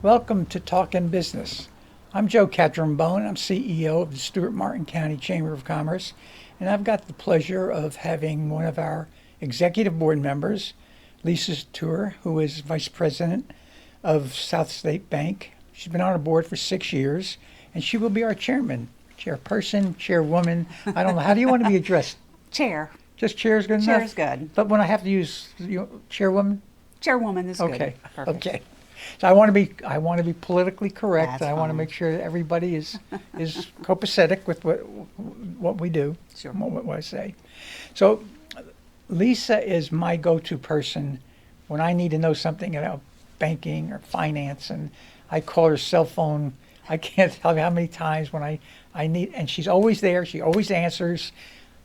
Welcome to Talkin Business. I'm Joe Catrambone. I'm CEO of the Stewart Martin County Chamber of Commerce, and I've got the pleasure of having one of our executive board members, Lisa Tour, who is Vice President of South State Bank. She's been on our board for 6 years, and she will be our chairperson, chairwoman. I don't know. How do you want to be addressed? Chair. Just chair is good enough? Chair is good. But when I have to use chairwoman? Chairwoman is good. Okay. Perfect. Okay. So I want to be politically correct. That's I want to fine. make sure that everybody is copacetic with what we do. Sure. What I say. So Lisa is my go-to person when I need to know something about banking or finance, and I call her cell phone. I can't tell you how many times when I need, and she's always there. She always answers.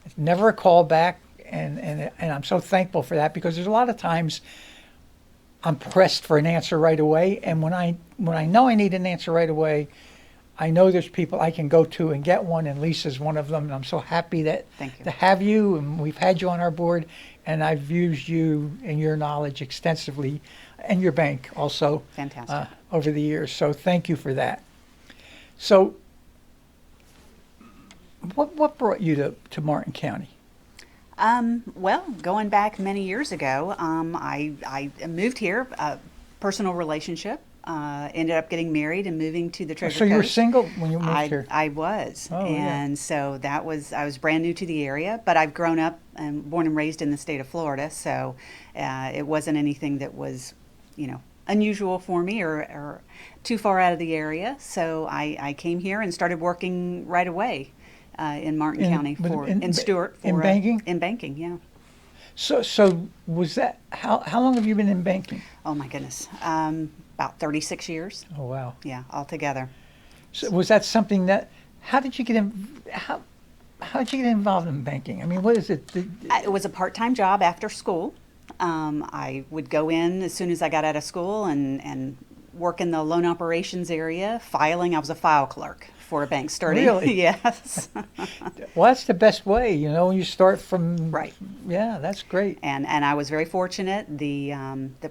It's never a call back, and I'm so thankful for that, because there's a lot of times I'm pressed for an answer right away, and when I know I need an answer right away, I know there's people I can go to and get one, and Lisa's one of them, and I'm so happy Thank you. to have you, and we've had you on our board, and I've used you and your knowledge extensively, and your bank also. Fantastic. Over the years, so thank you for that. So what brought you to Martin County? Well, going back many years ago, I moved here, personal relationship, ended up getting married and moving to the Treasure So you were Coast. single when you moved here? I was. Oh, yeah. And so I was brand new to the area, but I've grown up and born and raised in the state of Florida, so it wasn't anything that was, unusual for me or too far out of the area. So I came here and started working right away. In Martin County in Stewart in banking? In banking, yeah. So was that how long have you been in banking? Oh my goodness, about 36 years. Oh wow. Yeah, altogether. So was that something that how did you get involved in banking? I mean, what is it? It was a part-time job after school. I would go in as soon as I got out of school and work in the loan operations area, filing. I was a file clerk for a bank starting. Really? Yes. Well, that's the best way, when you start from. Right. Yeah, that's great. And I was very fortunate. The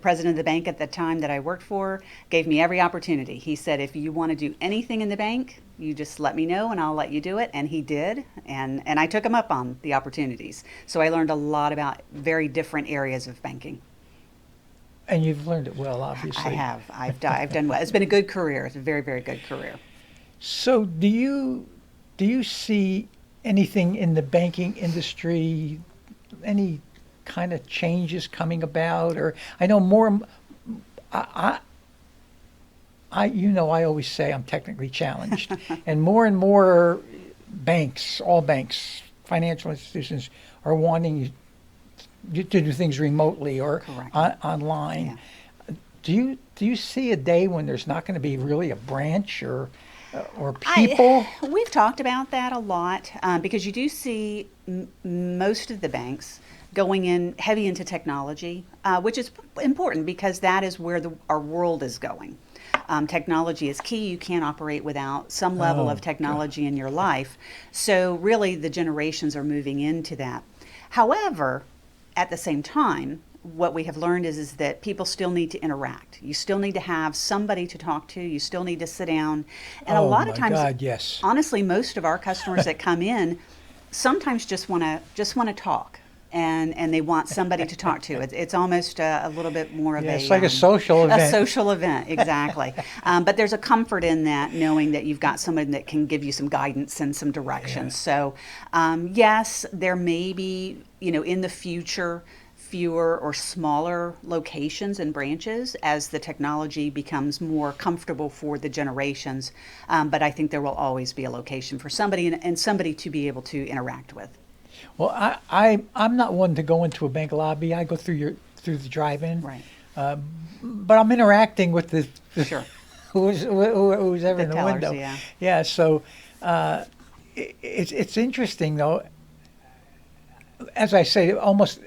president of the bank at the time that I worked for gave me every opportunity. He said, if you want to do anything in the bank, you just let me know and I'll let you do it. And he did. And I took him up on the opportunities. So I learned a lot about very different areas of banking. And you've learned it well, obviously. I have. I've done well. It's been a good career. It's a very, very good career. So do you see anything in the banking industry, any kind of changes coming about? Or I know more, I always say I'm technically challenged, and more banks, all banks, financial institutions are wanting you to do things remotely or online. Yeah. Do you see a day when there's not going to be really a branch or people? We've talked about that a lot because you do see most of the banks going in heavy into technology, which is important because that is where our world is going. Technology is key. You can't operate without some level of technology in your life. So really the generations are moving into that. However, at the same time, what we have learned is that people still need to interact. You still need to have somebody to talk to. You still need to sit down. And a lot of times, God, yes. honestly, most of our customers that come in sometimes just want to talk. And they want somebody to talk to. It's almost a little bit more of it's like a social event. A social event, exactly. But there's a comfort in that, knowing that you've got somebody that can give you some guidance and some direction. Yeah. So, yes, there may be, in the future, fewer or smaller locations and branches as the technology becomes more comfortable for the generations. But I think there will always be a location for somebody and somebody to be able to interact with. Well, I'm not one to go into a bank lobby. I go through the drive-in. Right. But I'm interacting with the Sure. who's ever in the tellers, window. yeah. Yeah. So it's interesting though. As I say, almost,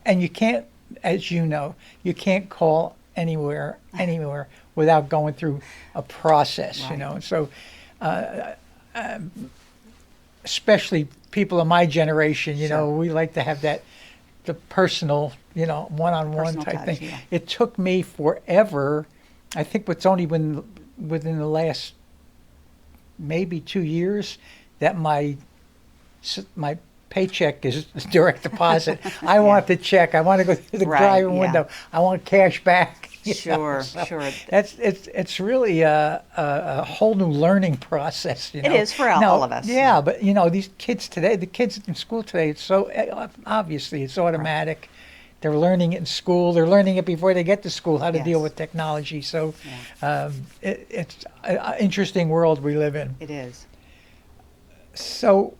and you can't, as you can't call anywhere without going through a process. Right. So especially people of my generation, Sure. we like to have the personal, one-on-one Personal type touch, thing. yeah. It took me forever I think what's only been within the last maybe 2 years that my paycheck is direct deposit. I want the check. I want to go through the Right, driving yeah. window. I want cash back. Sure, So sure. it's really a whole new learning process. It is for all of us. Yeah, but these kids today, the kids in school today, it's so obviously it's automatic. They're learning it in school. They're learning it before they get to school how to deal Yes. with technology. So it's an interesting world we live in. It is. So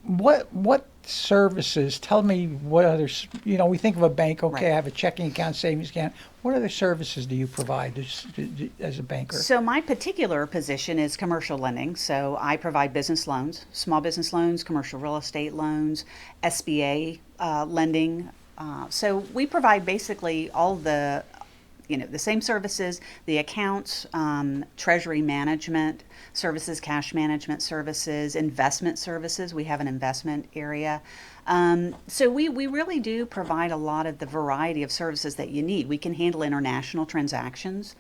what services, tell me what others, we think of a bank, okay, Right. I have a checking account, savings account. What other services do you provide as a banker? So my particular position is commercial lending. So I provide business loans, small business loans, commercial real estate loans, SBA lending. So we provide basically all the same services, the accounts, treasury management services, cash management services, investment services. We have an investment area. So we really do provide a lot of the variety of services that you need. We can handle international transactions.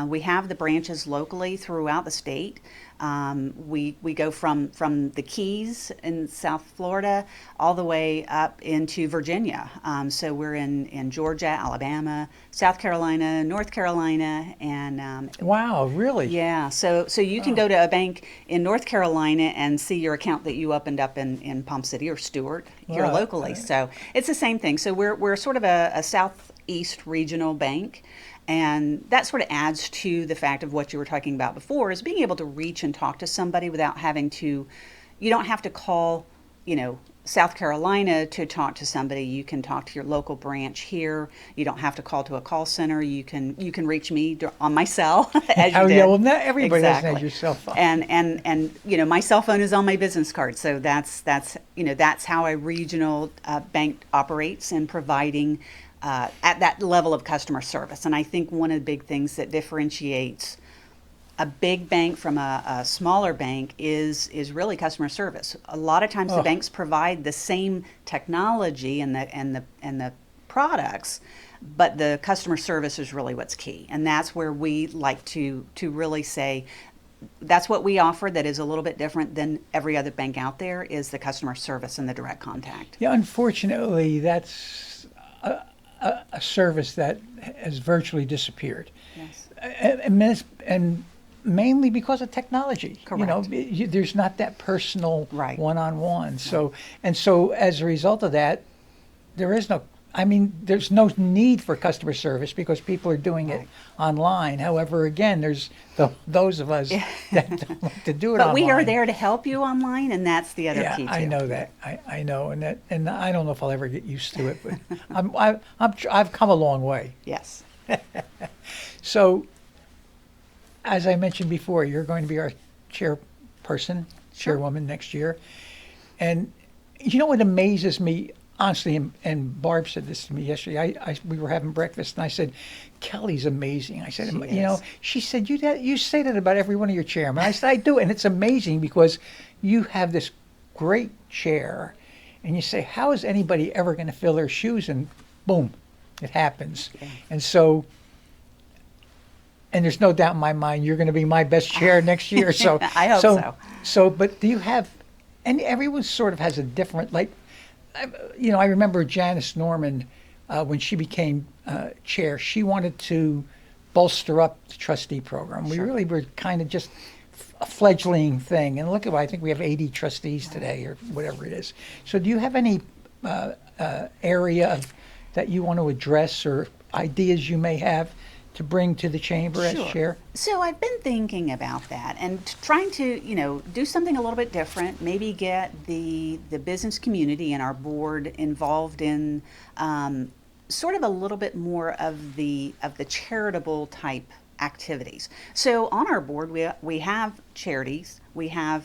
We have the branches locally throughout the state. We go from the Keys in South Florida all the way up into Virginia. So we're in Georgia, Alabama, South Carolina, North Carolina, and Wow, really? yeah. So you can go to a bank in North Carolina and see your account that you opened up in Palm City or Stewart here Wow. locally. So it's the same thing. So we're sort of a southeast regional bank. And that sort of adds to the fact of what you were talking about before, is being able to reach and talk to somebody without having to, you don't have to call, South Carolina to talk to somebody. You can talk to your local branch here. You don't have to call to a call center. You can reach me on my cell as you Oh, did. yeah, well, not everybody doesn't have Exactly. your cell phone. And my cell phone is on my business card. So that's how a regional bank operates in providing at that level of customer service. And I think one of the big things that differentiates a big bank from a smaller bank is really customer service. A lot of times the banks provide the same technology and the products, but the customer service is really what's key. And that's where we like to really say that's what we offer that is a little bit different than every other bank out there, is the customer service and the direct contact. Yeah, unfortunately, that's a service that has virtually disappeared. Yes. And mainly because of technology. Correct. There's not that personal Right. one-on-one. So as a result of that, there's no need for customer service because people are doing it Right. online. However, again, there's those of us that don't like to do it But online. we are there to help you online, and that's the other Yeah, key too. I know that. I know, and I don't know if I'll ever get used to it, but I've come a long way. Yes. So, as I mentioned before, you're going to be our chairperson, Sure. chairwoman next year. And what amazes me, honestly, and Barb said this to me yesterday. We were having breakfast, and I said, Kelly's amazing. I said, She is. she said, you say that about every one of your chairmen. I said, I do, and it's amazing because you have this great chair, and you say, how is anybody ever going to fill their shoes? And boom, it happens. Yeah. And so, and there's no doubt in my mind you're going to be my best chair next year. So I hope so. So, but do you have? And everyone sort of has a different, like, I remember Janice Norman when she became chair. She wanted to bolster up the trustee program. We Sure. really were kind of just a fledgling thing. And look at, I think we have 80 trustees today, or whatever it is. So, do you have any area that you want to address, or ideas you may have to bring to the chamber as Sure. chair? So I've been thinking about that and trying to, do something a little bit different. Maybe get the business community and our board involved in sort of a little bit more of the charitable type activities. So on our board, we have charities. We have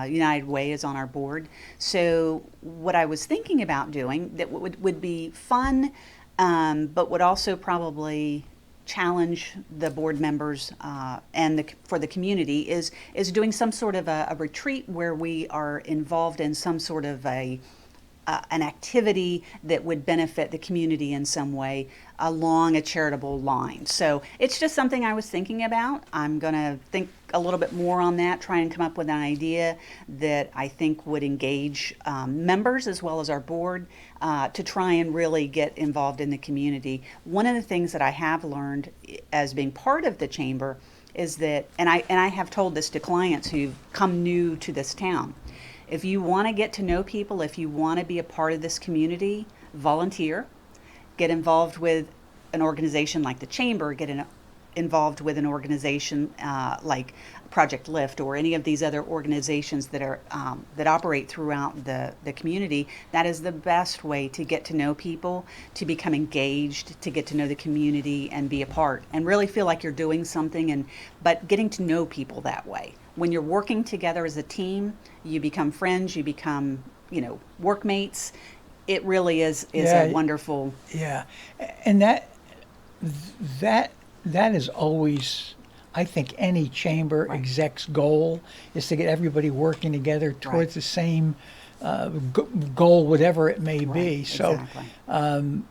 United Way is on our board. So what I was thinking about doing that would be fun, but would also probably challenge the board members and for the community is doing some sort of a retreat where we are involved in some sort of a an activity that would benefit the community in some way along a charitable line. So it's just something I was thinking about. I'm going to think a little bit more on that, try and come up with an idea that I think would engage members as well as our board to try and really get involved in the community. One of the things that I have learned as being part of the chamber is that, and I have told this to clients who've come new to this town, if you want to get to know people, if you want to be a part of this community, volunteer, get involved with an organization like the chamber, involved with an organization like Project Lift or any of these other organizations that are that operate throughout the community. That is the best way to get to know people, to become engaged, to get to know the community and be a part and really feel like you're doing something, but getting to know people that way. When you're working together as a team, you become friends, you become, workmates. It really is a wonderful. Yeah, and that is always, I think, any chamber exec's goal is to get everybody working together towards the same goal, whatever it may be. So Exactly.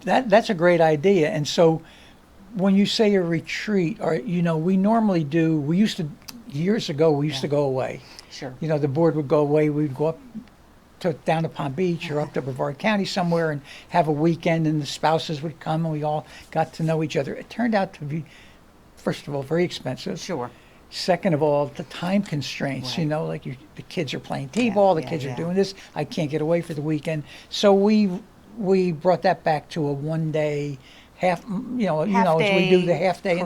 That's a great idea. And so when you say a retreat, or we normally do. We used to years ago. We used to go away. Sure. The board would go away. We'd go up down to Palm Beach or up to Brevard County somewhere and have a weekend, and the spouses would come and we all got to know each other. It turned out to be, first of all, very expensive. Sure. Second of all, the time constraints, Right. like the kids are playing t-ball, the kids are doing this. I can't get away for the weekend. So we brought that back to a one-day half, as we do the half day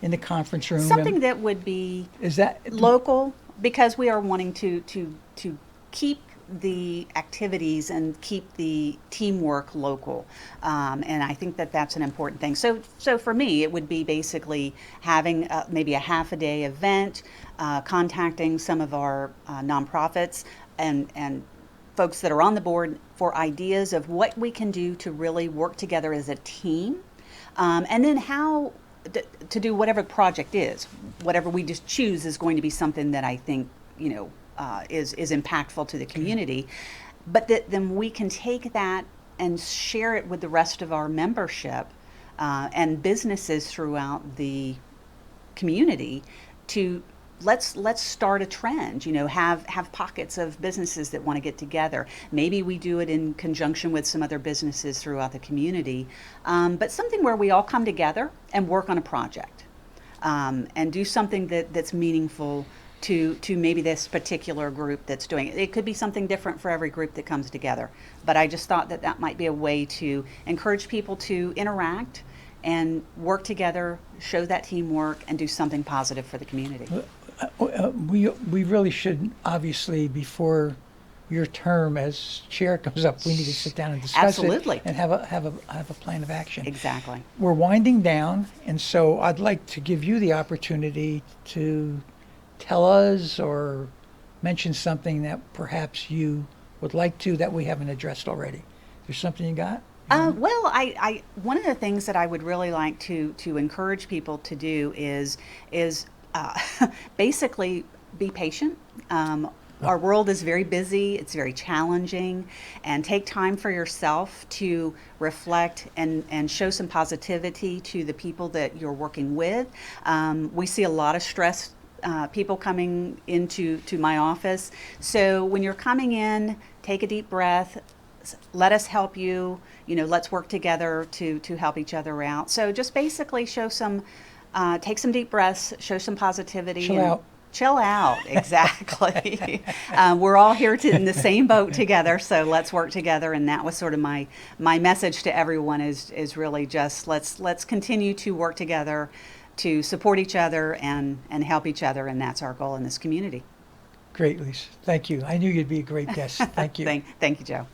in the conference room. Something that would be is that local, because we are wanting to keep the activities and keep the teamwork local, and I think that that's an important thing. So for me, it would be basically having maybe a half a day event, contacting some of our nonprofits and folks that are on the board for ideas of what we can do to really work together as a team, and then how to do whatever the project is. Whatever we just choose is going to be something that I think is impactful to the community, but then we can take that and share it with the rest of our membership and businesses throughout the community to let's start a trend, have pockets of businesses that want to get together. Maybe we do it in conjunction with some other businesses throughout the community, but something where we all come together and work on a project and do something that's meaningful to maybe this particular group that's doing it. It could be something different for every group that comes together, but I just thought that might be a way to encourage people to interact and work together, show that teamwork, and do something positive for the community. We really should, obviously, before your term as chair comes up, we need to sit down and discuss Absolutely. it and have a plan of action. Exactly. We're winding down, and so I'd like to give you the opportunity to tell us or mention something that perhaps you would like to that we haven't addressed already. There's something you got? Well, I one of the things that I would really like to encourage people to do is basically be patient. Our world is very busy, it's very challenging, and take time for yourself to reflect and show some positivity to the people that you're working with. We see a lot of stress people coming into my office. So when you're coming in, take a deep breath, let us help you, let's work together to help each other out. So just basically take some deep breaths, show some positivity. Chill out, exactly. We're all here in the same boat together, so let's work together. And that was sort of my message to everyone is really just let's continue to work together to support each other and help each other, and that's our goal in this community. Great, Lisa. Thank you. I knew you'd be a great guest. Thank you. Thank you, Joe.